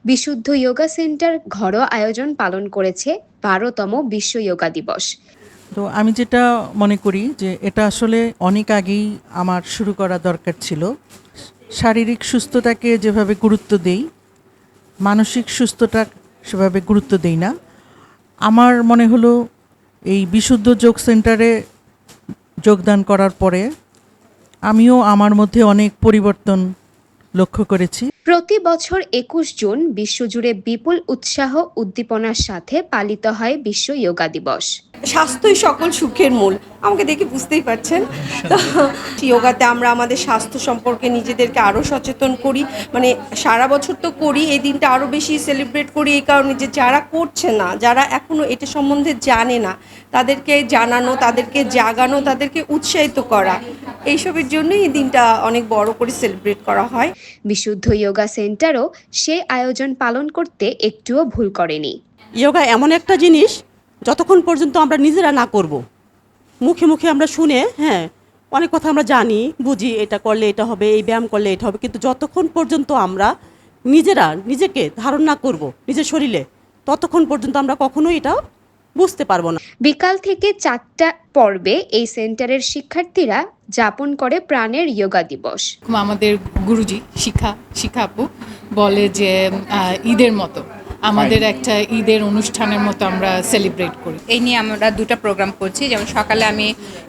বিশুদ্ধ যোগা সেন্টার ঘরোয়া আয়োজন পালন করেছে ১২তম বিশ্ব যোগা দিবস। তো আমি যেটা মনে করি যে এটা আসলে অনেক আগেই আমার শুরু করা দরকার ছিল। শারীরিক সুস্থতাকে যেভাবে গুরুত্ব দেই, মানসিক সুস্থতা সেভাবে গুরুত্ব দেই না। আমার মনে হলো এই বিশুদ্ধ যোগ সেন্টারে যোগদান করার পরে আমিও আমার মধ্যে অনেক পরিবর্তন লক্ষ্য করেছি। প্রতি বছর ২১ জুন বিশ্বজুড়ে বিপুল উৎসাহ উদ্দীপনার সাথে পালিত হয় বিশ্ব যোগা দিবস। স্বাস্থ্যই সকল সুখের মূল, আমাকে দেখে বুঝতেই পারছেন। তো যোগাতে আমরা আমাদের স্বাস্থ্য সম্পর্কে নিজেদেরকে আরও সচেতন করি, মানে সারা বছর তো করি, এই দিনটা আরও বেশি সেলিব্রেট করি এই কারণে যে যারা করছে না, যারা এখনও এটা সম্বন্ধে জানে না, তাদেরকে জানানো, তাদেরকে জাগানো, তাদেরকে উৎসাহিত করা, এইসবের জন্যই এই দিনটা অনেক বড় করে সেলিব্রেট করা হয়। বিশুদ্ধ যোগা সেন্টারও সে আয়োজন পালন করতে একটুও ভুল করেনি। যোগা এমন একটা জিনিস, যতক্ষণ পর্যন্ত আমরা নিজেরা না করব, মুখে মুখে আমরা শুনে অনেক কথা আমরা জানি, বুঝি, এটা করলে এটা হবে, এই ব্যায়াম করলে এটা হবে, কিন্তু যতক্ষণ পর্যন্ত আমরা নিজেকে ধারণ না করব নিজের শরীরে, ততক্ষণ পর্যন্ত আমরা কখনোই এটা বুঝতে পারবো না। বিকাল থেকে ৪টা পর্বে এই সেন্টারের শিক্ষার্থীরা যাপন করে প্রাণের যোগা দিবস। আমাদের গুরুজি শিখা আপু বলে যে ঈদের মতো আমাদের একটা ঈদের অনুষ্ঠানের মতো আমরা সেলিব্রেট করি। এই নিয়ে আমরা দুটো প্রোগ্রাম করছি, যেমন সকালে আমি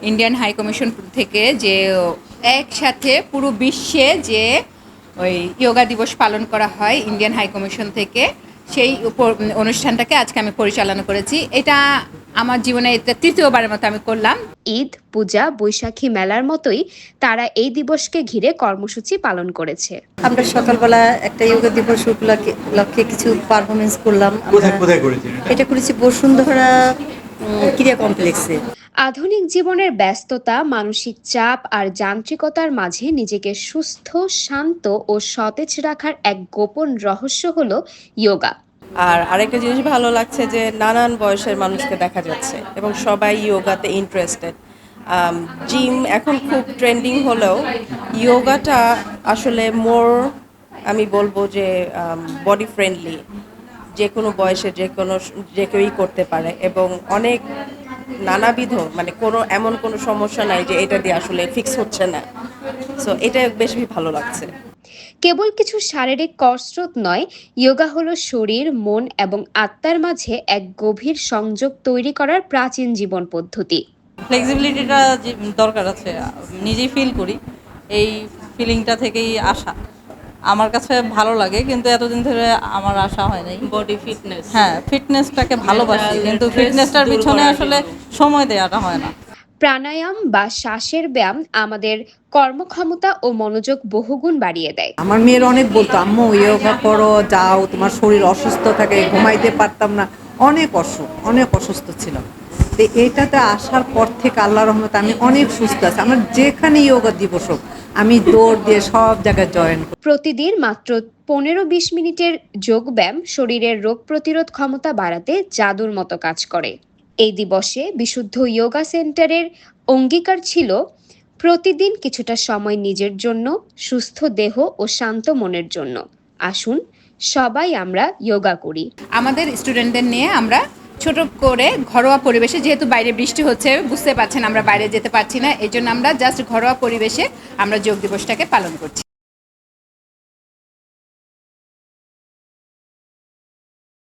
ইন্ডিয়ান হাই কমিশন থেকে যে একসাথে পুরো বিশ্বে যে ওই যোগা দিবস পালন করা হয় ইন্ডিয়ান হাই কমিশন থেকে, সেই অনুষ্ঠানটাকে আজকে আমি পরিচালনা করেছি। এটা আমার জীবনে এটা তৃতীয়বারের মতো আমি করলাম। ঈদ, পূজা, বৈশাখী মেলার মতোই তারা এই দিবসকে ঘিরে কর্মসূচি পালন করেছে। আমরা সকালবেলা একটা যোগা দিবস উপলক্ষে কিছু পারফরমেন্স করলাম। এটা করেছি বসুন্ধরা ক্রীড়া কমপ্লেক্সে। আধুনিক জীবনের ব্যস্ততা, মানসিক চাপ আর যান্ত্রিকতার মাঝে নিজেকে সুস্থ, শান্ত ও সতেজ রাখার এক গোপন রহস্য হলো যোগা। আর আরেকটা জিনিস ভালো লাগছে যে নানান বয়সের মানুষকে দেখা যাচ্ছে এবং সবাই যোগাতে ইন্টারেস্টেড। জিম এখন খুব ট্রেন্ডিং হলেও যোগাটা আসলে আমি বলবো যে বডি ফ্রেন্ডলি, যে কোনো বয়সে যে কেউই করতে পারে এবং অনেক নানাবিধ, মানে এমন কোনো সমস্যা নাই যে এটা দিয়ে আসলে ফিক্স হচ্ছে না। সো এটা বেশ ভালো লাগছে। কেবল কিছু শারীরিক কসরত নয়, যোগা হলো শরীর, মন এবং আত্মার মাঝে এক গভীর সংযোগ তৈরি করার প্রাচীন জীবন পদ্ধতি। ফ্লেক্সিবিলিটিটা দরকার আছে, নিজেই ফিল করি, এই ফিলিংটা থেকেই আসা আমার কাছে ভালো লাগে, কিন্তু এতদিন ধরে আমার আশা হয় নাই। বডি ফিটনেস, ফিটনেসটাকে ভালোবাসি, কিন্তু ফিটনেসটার পিছনে আসলে সময় দেওয়াটা হয় না। প্রাণায়াম বা শ্বাসের ব্যায়াম আমাদের কর্মক্ষমতা ও মনোযোগ বহুগুণ বাড়িয়ে দেয়। আমার মেয়ের অনেক বলতো, আম্মু যোগা করো, যাও, তোমার শরীর অসুস্থ থাকে, ঘুমাইতে পারতাম না, অনেক অসুস্থ ছিলাম। তো এইটাতে আসার পর থেকে আল্লাহর রহমতে আমি অনেক সুস্থ আছি। আমার যেখানে যোগা দিবস হোক আমি দৌড় দিয়ে সব জায়গায় জয়েন করি। প্রতিদিন মাত্র ১৫-২০ মিনিটের যোগব্যায়াম শরীরের রোগ প্রতিরোধ ক্ষমতা বাড়াতে জাদুর মতো কাজ করে। এই দিবসে বিশুদ্ধ যোগা সেন্টারের অঙ্গীকার ছিল প্রতিদিন কিছুটা সময় নিজের জন্য, সুস্থ দেহ ও শান্ত মনের জন্য। আসুন সবাই আমরা যোগা করি। আমাদের স্টুডেন্টদের নিয়ে আমরা ছোট করে ঘরোয়া পরিবেশে, যেহেতু বাইরে বৃষ্টি হচ্ছে, বুঝতে পারছেন আমরা বাইরে যেতে পারছি না, এই জন্য আমরা জাস্ট ঘরোয়া পরিবেশে আমরা যোগ দিবসটাকে পালন করছি।